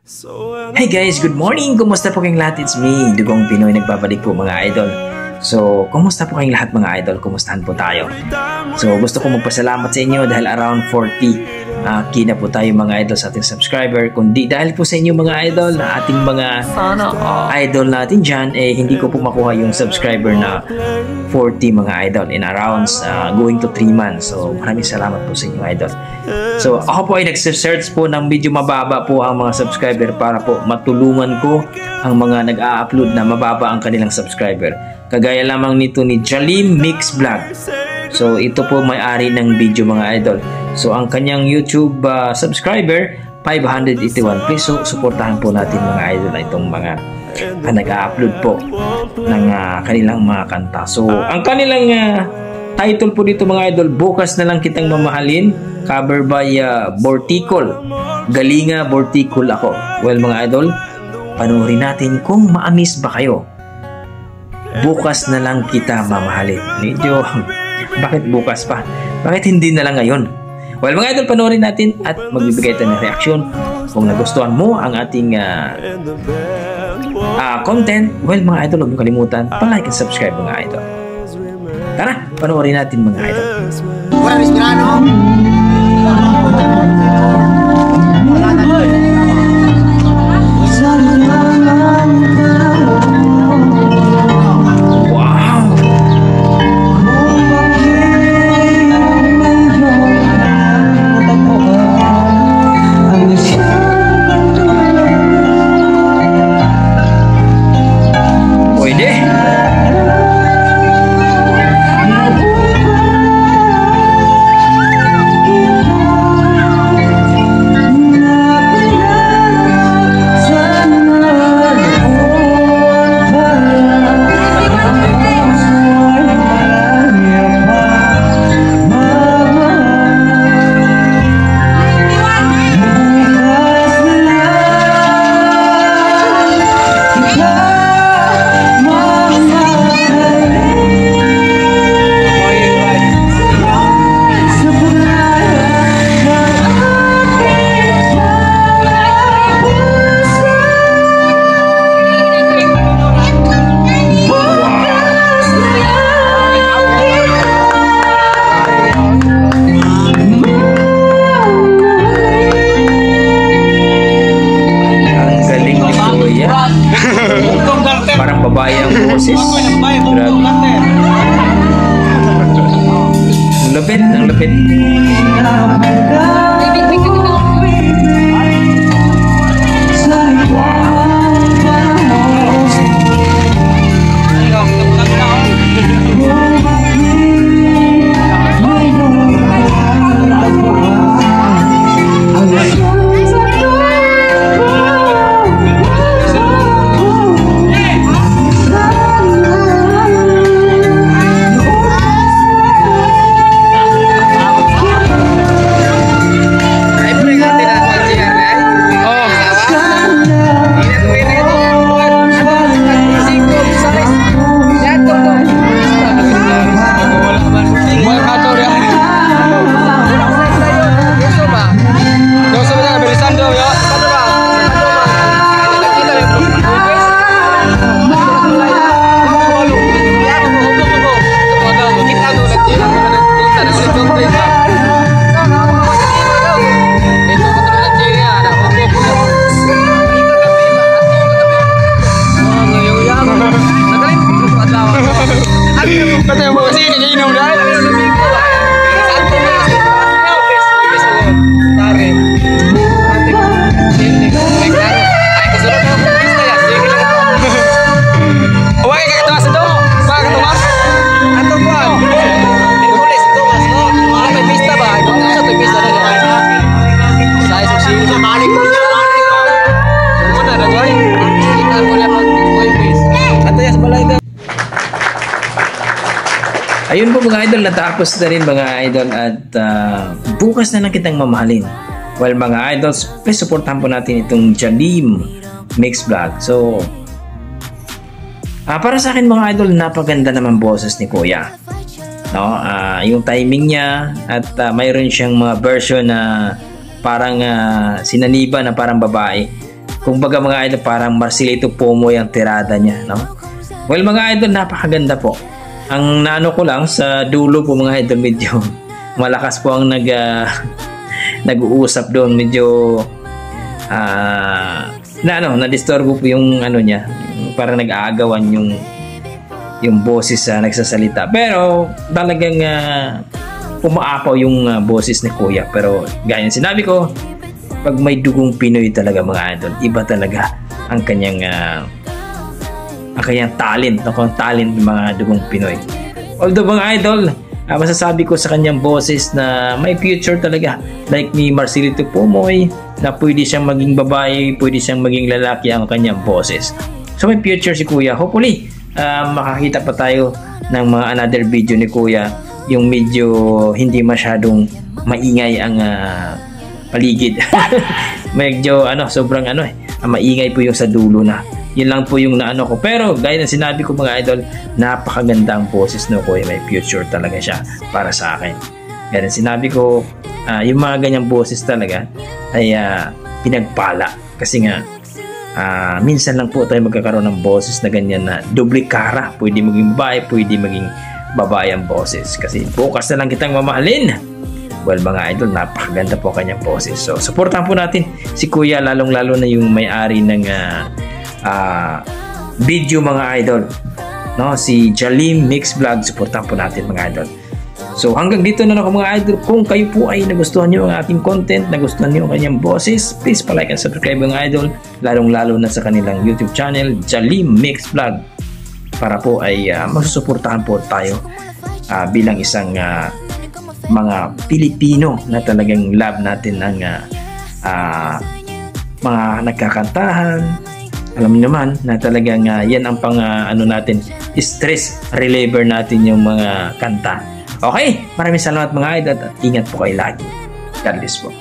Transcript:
Hey guys, good morning! Kumusta po kayong lahat? It's me, Dugong Pinoy, nagbabalik po mga idol. So, kumusta po kayong lahat mga idol? Kumustahan po tayo? So, gusto ko magpasalamat sa inyo dahil around 40 kina po tayo mga idol sa ating subscriber. Kundi dahil po sa inyo mga idol, na ating mga idol natin dyan, hindi ko po makuha yung subscriber na 40 mga idol in around going to 3 months. So, maraming salamat po sa inyo idol. So, ako po ay nag-search po ng medyo mababa po ang mga subscriber para po matulungan ko ang mga nag-a-upload na mababa ang kanilang subscriber. Kagaya lamang nito ni Jalim Mix Vlog. So, ito po may-ari ng video mga idol. So, ang kanyang YouTube subscriber, 581. Please, suportahan po natin mga idol na itong mga nag-a-upload po ng kanilang mga kanta. So, ang kanilang title po dito mga idol, Bukas na lang kitang mamahalin, cover by Borticol. Galinga Borticol ako. Well mga idol, panoorin natin kung ma-miss ba kayo. Bukas na lang kita mamahalin. Medyo, bakit bukas pa? Bakit hindi na lang ngayon? Well mga idol, panoorin natin at magbibigay tayo ng reaksyon. Kung nagustuhan mo ang ating content, well mga idol, huwag mo kalimutan, pa-like and subscribe mga idol. Tara, panoorin natin mga idol. Wala respirano. Parang babae ang boses. Ang lapit, ang lapit. Ayun po mga idol, natapos na rin mga idol at bukas na lang kitang mamahalin. Well mga idols, please supportahan po natin itong Jalim Mix Vlog. So, para sa akin mga idol, napaganda naman boses ni Kuya. No? Yung timing niya at mayroon siyang mga version na parang sinaniba na parang babae. Kumbaga mga idol, parang Marcelito Pomoy ang tirada niya, no? Well mga idol, napakaganda po. Ang naano ko lang sa dulo po mga idol, medyo malakas po ang nag-uusap doon, medyo na-disturbo po yung ano niya, parang nag-aagawan yung boses nagsasalita. Pero talagang umaapaw yung boses ni Kuya. Pero gaya ng sinabi ko, pag may dugong Pinoy talaga mga idol, iba talaga ang kanyang talent, ang talent ng mga dugong Pinoy. Although mga idol, masasabi ko sa kanyang boses na may future talaga, like ni Marcelito Pomoy, na pwede siyang maging babae, pwede siyang maging lalaki ang kanyang boses. So may future si Kuya. Hopefully makakita pa tayo ng mga another video ni Kuya, yung medyo hindi masyadong maingay ang paligid. Medyo sobrang maingay po yung sa dulo na. Yun lang po yung naano ko. Pero gaya ng sinabi ko mga idol, napakaganda ang boses no Kuya. May future talaga siya para sa akin. Gaya ng sinabi ko, yung mga ganyang boses talaga ay pinagpala. Kasi nga minsan lang po tayo magkakaroon ng boses na ganyan na doble kara. Pwede maging babae, pwede maging babae ang boses. Kasi bukas na lang kitang mamahalin. Well mga idol, napakaganda po kanyang boses. So supportahan po natin si Kuya, lalong-lalo na yung may-ari ng video mga idol, no? Si Jalim Mix Vlog. Supportahan po natin mga idol. So hanggang dito na ako mga idol. Kung kayo po ay nagustuhan nyo ang ating content, nagustuhan nyo ang kanyang boses, please pa-like and subscribe mga idol, lalong-lalo na sa kanilang YouTube channel, Jalim Mix Vlog, para po ay masusuportahan po tayo bilang isang mga Pilipino na talagang love natin ang mga nagkakantahan. Alam niyo naman na talagang yan ang pang natin, stress reliever natin yung mga kanta. Okay, maraming salamat mga idol at ingat po kayo lagi. God bless po.